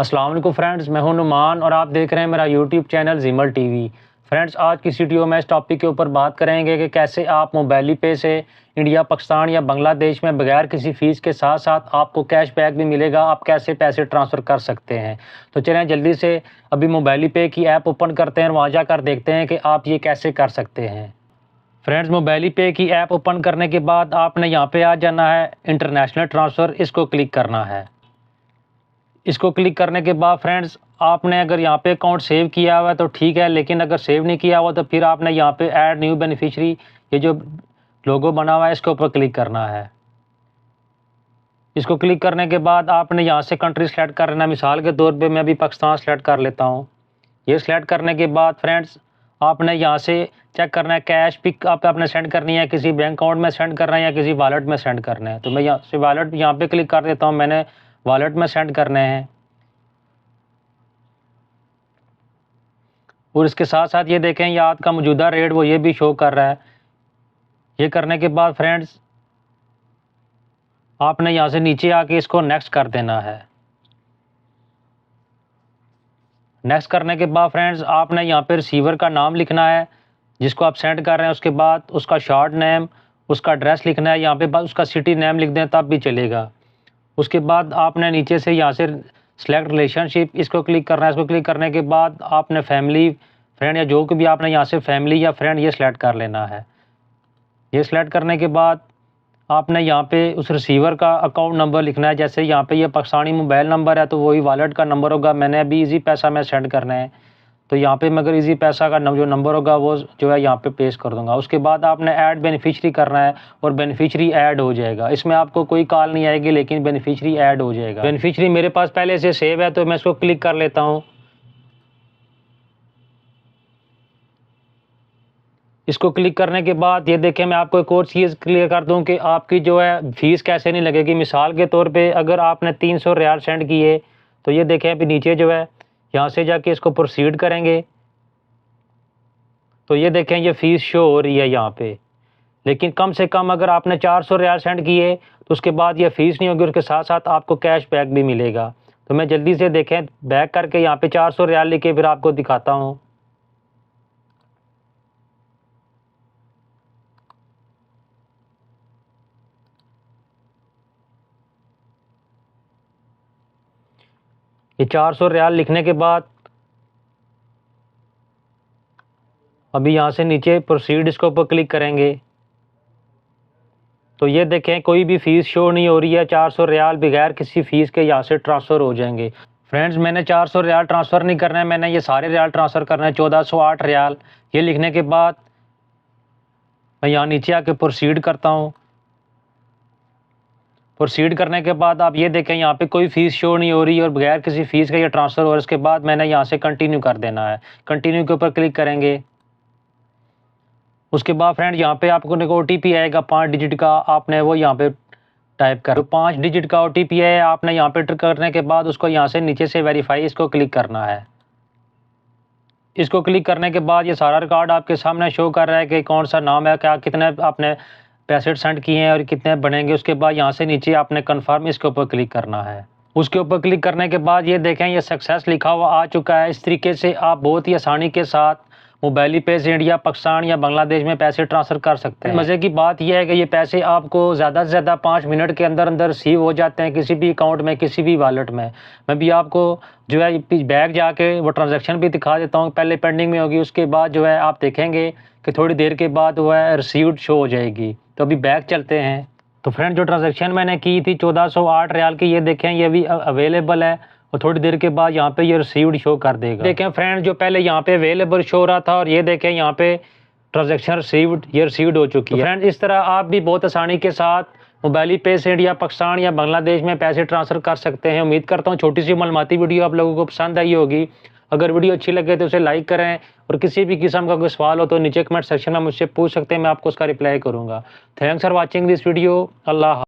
अस्सलाम वालेकुम फ्रेंड्स, मैं हूं नुमान और आप देख रहे हैं मेरा यूट्यूब चैनल जिमल टीवी। फ्रेंड्स, आज की इस वीडियो में इस टॉपिक के ऊपर बात करेंगे कि कैसे आप मोबाइली पे से इंडिया, पाकिस्तान या बांग्लादेश में बगैर किसी फ़ीस के साथ साथ आपको कैशबैक भी मिलेगा, आप कैसे पैसे ट्रांसफ़र कर सकते हैं। तो चलें जल्दी से अभी मोबाइली पे की ऐप ओपन करते हैं और वहाँ जाकर देखते हैं कि आप ये कैसे कर सकते हैं। फ्रेंड्स, मोबाइली पे की ऐप ओपन करने के बाद आपने यहाँ पे आ जाना है इंटरनेशनल ट्रांसफ़र, इसको क्लिक करना है। इसको क्लिक करने के बाद फ्रेंड्स, आपने अगर यहाँ पे अकाउंट सेव किया हुआ है तो ठीक है, लेकिन अगर सेव नहीं किया हुआ तो फिर आपने यहाँ पे ऐड न्यू बेनिफिशियरी, ये जो लोगो बना हुआ है इसके ऊपर क्लिक करना है। इसको क्लिक करने के बाद आपने यहाँ से कंट्री सेलेक्ट कर लेना। मिसाल के तौर पे मैं अभी पाकिस्तान सेलेक्ट कर लेता हूँ। ये सिलेक्ट करने के बाद फ्रेंड्स, आपने यहाँ से चेक करना है कैश पिक आप आपने सेंड करनी है, किसी बैंक अकाउंट में सेंड करना है या किसी वॉलेट में सेंड करना है। तो मैं यहाँ से वॉलेट यहाँ पे क्लिक कर देता हूँ, मैंने वॉलेट में सेंड करने हैं। और इसके साथ साथ ये देखें याद का मौजूदा रेट वो ये भी शो कर रहा है। ये करने के बाद फ्रेंड्स, आपने यहाँ से नीचे आके इसको नेक्स्ट कर देना है। नेक्स्ट करने के बाद फ्रेंड्स, आपने यहाँ पे रिसीवर का नाम लिखना है जिसको आप सेंड कर रहे हैं। उसके बाद उसका शॉर्ट नेम, उसका एड्रेस लिखना है। यहाँ पे उसका सिटी नेम लिख दें तब भी चलेगा। उसके बाद आपने नीचे से यहाँ से सेलेक्ट रिलेशनशिप, इसको क्लिक करना है। इसको क्लिक करने के बाद आपने फैमिली, फ्रेंड या जो भी आपने यहाँ से फैमिली या फ्रेंड ये सिलेक्ट कर लेना है। ये सिलेक्ट करने के बाद आपने यहाँ पे उस रिसीवर का अकाउंट नंबर लिखना है। जैसे यहाँ पे ये पाकिस्तानी मोबाइल नंबर है तो वही वॉलेट का नंबर होगा। मैंने अभी इजी पैसा में सेंड करना है तो यहाँ पे मगर इजी पैसा का जो नंबर होगा वो जो है यहाँ पे पेश कर दूंगा। उसके बाद आपने ऐड बेनिफिशियरी करना है और बेनिफिशियरी ऐड हो जाएगा। इसमें आपको कोई कॉल नहीं आएगी लेकिन बेनिफिशियरी ऐड हो जाएगा। बेनिफिशियरी मेरे पास पहले से सेव है तो मैं इसको क्लिक कर लेता हूँ। इसको क्लिक करने के बाद ये देखें, मैं आपको एक और चीज़ क्लियर कर दूं कि आपकी जो है फ़ीस कैसे नहीं लगेगी। मिसाल के तौर पे अगर आपने 300 रियाल सेंड किए तो ये देखें अभी नीचे जो है यहाँ से जाके इसको प्रोसीड करेंगे तो ये देखें ये फ़ीस शो हो रही है यहाँ पे। लेकिन कम से कम अगर आपने 400 रियाल सेंड किए तो उसके बाद ये फ़ीस नहीं होगी, उसके साथ साथ आपको कैश बैक भी मिलेगा। तो मैं जल्दी से देखें बैक करके यहाँ पे 400 रियाल लेके फिर आपको दिखाता हूँ। ये 400 रियाल लिखने के बाद अभी यहाँ से नीचे प्रोसीड इसके ऊपर क्लिक करेंगे तो ये देखें कोई भी फ़ीस शो नहीं हो रही है। 400 रियाल बगैर किसी फ़ीस के यहाँ से ट्रांसफ़र हो जाएंगे। फ्रेंड्स, मैंने 400 रियाल ट्रांसफ़र नहीं करना है, मैंने ये सारे रियाल ट्रांसफ़र करना है, 1408 रियाल। ये लिखने के बाद मैं यहाँ नीचे आके प्रोसीड करता हूँ। प्रोसीड करने के बाद आप ये देखें यहाँ पे कोई फ़ीस शो नहीं हो रही और बगैर किसी फ़ीस का ये ट्रांसफ़र हो रहा है। उसके बाद मैंने यहाँ से कंटिन्यू कर देना है। कंटिन्यू के ऊपर क्लिक करेंगे। उसके बाद फ्रेंड यहाँ पे आपको OTP आएगा 5 डिजिट का, आपने वो यहाँ पे टाइप कर 5 डिजिट का OTP है। आपने यहाँ पे एंटर करने के बाद उसको यहाँ से नीचे से वेरीफाई इसको क्लिक करना है। इसको क्लिक करने के बाद ये सारा रिकॉर्ड आपके सामने शो कर रहा है कि कौन सा नाम है, क्या कितने आपने पैसे सेंड किए हैं और कितने बनेंगे। उसके बाद यहाँ से नीचे आपने कन्फर्म इसके ऊपर क्लिक करना है। उसके ऊपर क्लिक करने के बाद ये देखें ये सक्सेस लिखा हुआ आ चुका है। इस तरीके से आप बहुत ही आसानी के साथ मोबाइली पे से इंडिया, पाकिस्तान या बांग्लादेश में पैसे ट्रांसफ़र कर सकते हैं। मज़े की बात यह है कि ये पैसे आपको ज़्यादा से ज़्यादा 5 मिनट के अंदर अंदर रिसीव हो जाते हैं किसी भी अकाउंट में, किसी भी वॉलेट में। मैं भी आपको जो है बैक जाके वो ट्रांजैक्शन भी दिखा देता हूँ। पहले पेंडिंग में होगी, उसके बाद जो है आप देखेंगे कि थोड़ी देर के बाद वो है रिसीव्ड शो हो जाएगी। तो अभी बैक चलते हैं। तो फ्रेंड, जो ट्रांजैक्शन मैंने की थी 1408 रियाल की, ये देखें ये भी अवेलेबल है और थोड़ी देर के बाद यहाँ पे ये रिसीव्ड शो कर देगा। देखें फ्रेंड, जो पहले यहाँ पे अवेलेबल शो हो रहा था और ये देखें यहाँ पे ट्रांजैक्शन रिसीव्ड, ये रिसीव्ड हो चुकी है। फ्रेंड, इस तरह आप भी बहुत आसानी के साथ मोबाइली पे से इंडिया, पाकिस्तान या बांग्लादेश में पैसे ट्रांसफ़र कर सकते हैं। उम्मीद करता हूँ छोटी सी मालूमाती वीडियो आप लोगों को पसंद आई होगी। अगर वीडियो अच्छी लगे तो उसे लाइक करें और किसी भी किस्म का कोई सवाल हो तो नीचे कमेंट सेक्शन में मुझसे पूछ सकते हैं, मैं आपको उसका रिप्लाई करूँगा। Thanks for watching this video. Allah.